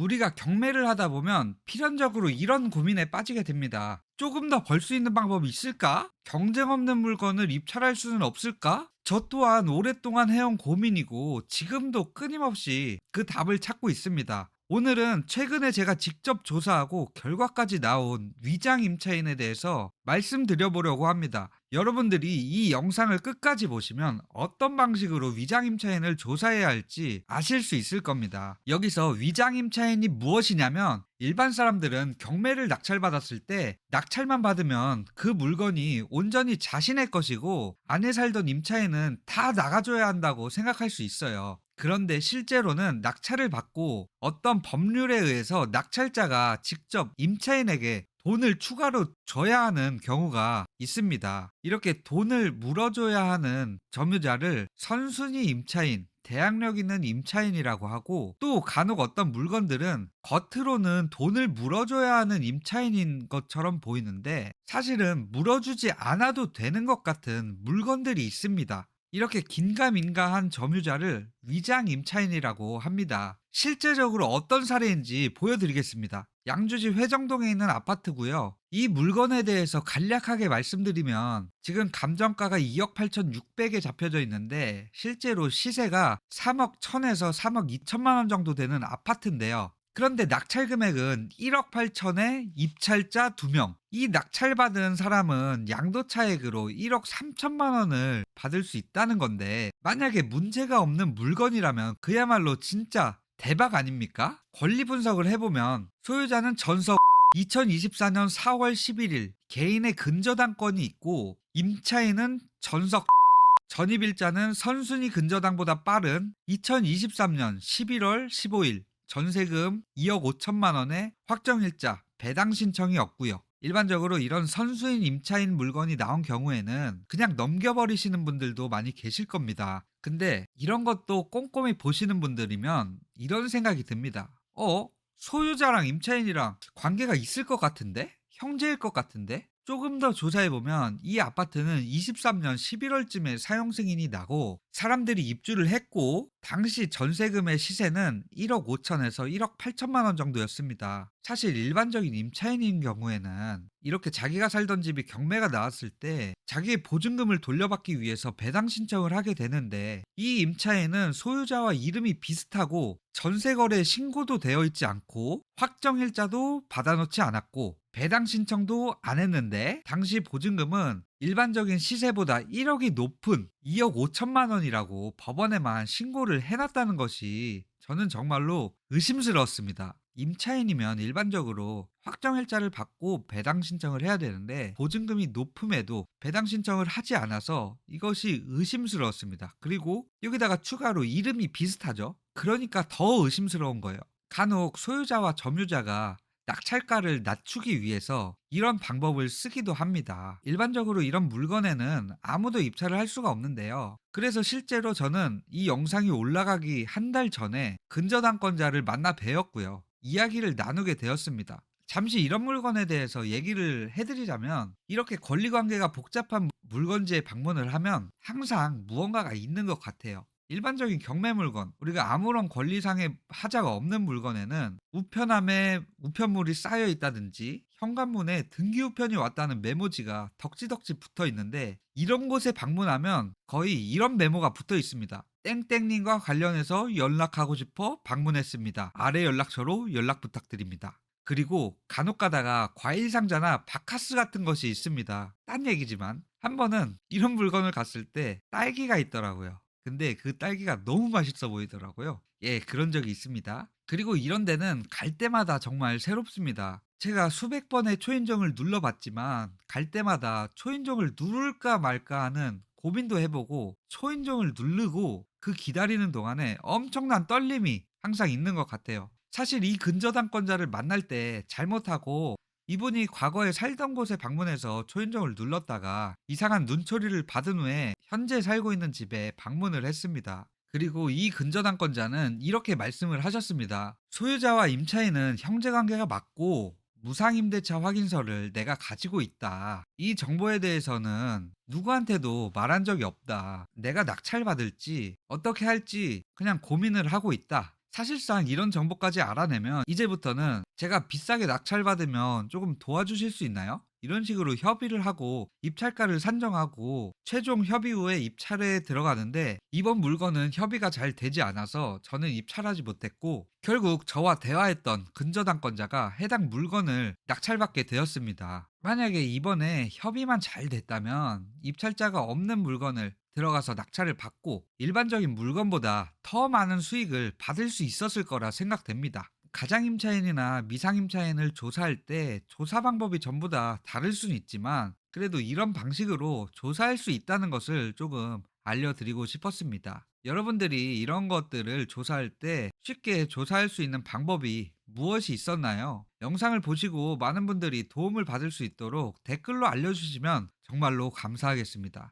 우리가 경매를 하다 보면 필연적으로 이런 고민에 빠지게 됩니다. 조금 더 벌 수 있는 방법이 있을까? 경쟁 없는 물건을 입찰할 수는 없을까? 저 또한 오랫동안 해온 고민이고 지금도 끊임없이 그 답을 찾고 있습니다. 오늘은 최근에 제가 직접 조사하고 결과까지 나온 위장 임차인에 대해서 말씀드려보려고 합니다. 여러분들이 이 영상을 끝까지 보시면 어떤 방식으로 위장 임차인을 조사해야 할지 아실 수 있을 겁니다. 여기서 위장 임차인이 무엇이냐면, 일반 사람들은 경매를 낙찰받았을 때 낙찰만 받으면 그 물건이 온전히 자신의 것이고 안에 살던 임차인은 다 나가줘야 한다고 생각할 수 있어요. 그런데 실제로는 낙찰을 받고 어떤 법률에 의해서 낙찰자가 직접 임차인에게 돈을 추가로 줘야 하는 경우가 있습니다. 이렇게 돈을 물어줘야 하는 점유자를 선순위 임차인, 대항력 있는 임차인이라고 하고, 또 간혹 어떤 물건들은 겉으로는 돈을 물어줘야 하는 임차인인 것처럼 보이는데 사실은 물어주지 않아도 되는 것 같은 물건들이 있습니다. 이렇게 긴가민가한 점유자를 위장 임차인이라고 합니다. 실제적으로 어떤 사례인지 보여드리겠습니다. 양주시 회정동에 있는 아파트고요. 이 물건에 대해서 간략하게 말씀드리면, 지금 감정가가 2억 8,600에 잡혀져 있는데 실제로 시세가 3억 1천에서 3억 2천만 원 정도 되는 아파트인데요. 그런데 낙찰 금액은 1억 8천에 입찰자 2명. 이 낙찰받은 사람은 양도차익으로 1억 3천만 원을 받을 수 있다는 건데, 만약에 문제가 없는 물건이라면 그야말로 진짜 대박 아닙니까? 권리 분석을 해보면 소유자는 전석 2024년 4월 11일 개인의 근저당권이 있고, 임차인은 전석 전입일자는 선순위 근저당보다 빠른 2023년 11월 15일 전세금 2억 5천만 원의 확정일자 배당 신청이 없고요. 일반적으로 이런 선수인 임차인 물건이 나온 경우에는 그냥 넘겨버리시는 분들도 많이 계실 겁니다. 근데 이런 것도 꼼꼼히 보시는 분들이면 이런 생각이 듭니다. 소유자랑 임차인이랑 관계가 있을 것 같은데? 형제일 것 같은데? 조금 더 조사해보면 이 아파트는 23년 11월쯤에 사용 승인이 나고 사람들이 입주를 했고, 당시 전세금의 시세는 1억 5천에서 1억 8천만 원 정도였습니다. 사실 일반적인 임차인인 경우에는 이렇게 자기가 살던 집이 경매가 나왔을 때 자기의 보증금을 돌려받기 위해서 배당 신청을 하게 되는데, 이 임차인은 소유자와 이름이 비슷하고 전세거래 신고도 되어 있지 않고 확정일자도 받아놓지 않았고 배당 신청도 안 했는데, 당시 보증금은 일반적인 시세보다 1억이 높은 2억 5천만 원이라고 법원에만 신고를 해놨다는 것이 저는 정말로 의심스러웠습니다. 임차인이면 일반적으로 확정일자를 받고 배당 신청을 해야 되는데 보증금이 높음에도 배당 신청을 하지 않아서 이것이 의심스러웠습니다. 그리고 여기다가 추가로 이름이 비슷하죠. 그러니까 더 의심스러운 거예요. 간혹 소유자와 점유자가 낙찰가를 낮추기 위해서 이런 방법을 쓰기도 합니다. 일반적으로 이런 물건에는 아무도 입찰을 할 수가 없는데요. 그래서 실제로 저는 이 영상이 올라가기 한 달 전에 근저당권자를 만나 뵈었고요. 이야기를 나누게 되었습니다. 잠시 이런 물건에 대해서 얘기를 해드리자면, 이렇게 권리관계가 복잡한 물건지에 방문을 하면 항상 무언가가 있는 것 같아요. 일반적인 경매 물건, 우리가 아무런 권리상의 하자가 없는 물건에는 우편함에 우편물이 쌓여 있다든지 현관문에 등기 우편이 왔다는 메모지가 덕지덕지 붙어 있는데, 이런 곳에 방문하면 거의 이런 메모가 붙어 있습니다. 땡땡님과 관련해서 연락하고 싶어 방문했습니다. 아래 연락처로 연락 부탁드립니다. 그리고 간혹 가다가 과일 상자나 바카스 같은 것이 있습니다. 딴 얘기지만 한 번은 이런 물건을 갔을 때 딸기가 있더라고요. 근데 그 딸기가 너무 맛있어 보이더라고요. 예, 그런 적이 있습니다. 그리고 이런 데는 갈 때마다 정말 새롭습니다. 제가 수백 번의 초인종을 눌러봤지만 갈 때마다 초인종을 누를까 말까 하는 고민도 해보고, 초인종을 누르고 그 기다리는 동안에 엄청난 떨림이 항상 있는 것 같아요. 사실 이 근저당권자를 만날 때 잘못하고 이분이 과거에 살던 곳에 방문해서 초인종을 눌렀다가 이상한 눈초리를 받은 후에 현재 살고 있는 집에 방문을 했습니다. 그리고 이 근저당권자는 이렇게 말씀을 하셨습니다. 소유자와 임차인은 형제관계가 맞고 무상임대차 확인서를 내가 가지고 있다. 이 정보에 대해서는 누구한테도 말한 적이 없다. 내가 낙찰받을지 어떻게 할지 그냥 고민을 하고 있다. 사실상 이런 정보까지 알아내면 이제부터는 "제가 비싸게 낙찰받으면 조금 도와주실 수 있나요?" 이런 식으로 협의를 하고 입찰가를 산정하고 최종 협의 후에 입찰에 들어가는데, 이번 물건은 협의가 잘 되지 않아서 저는 입찰하지 못했고 결국 저와 대화했던 근저당권자가 해당 물건을 낙찰받게 되었습니다. 만약에 이번에 협의만 잘 됐다면 입찰자가 없는 물건을 들어가서 낙찰을 받고 일반적인 물건보다 더 많은 수익을 받을 수 있었을 거라 생각됩니다. 가장임차인이나 미상임차인을 조사할 때 조사 방법이 전부 다 다를 수는 있지만, 그래도 이런 방식으로 조사할 수 있다는 것을 조금 알려드리고 싶었습니다. 여러분들이 이런 것들을 조사할 때 쉽게 조사할 수 있는 방법이 무엇이 있었나요? 영상을 보시고 많은 분들이 도움을 받을 수 있도록 댓글로 알려주시면 정말로 감사하겠습니다.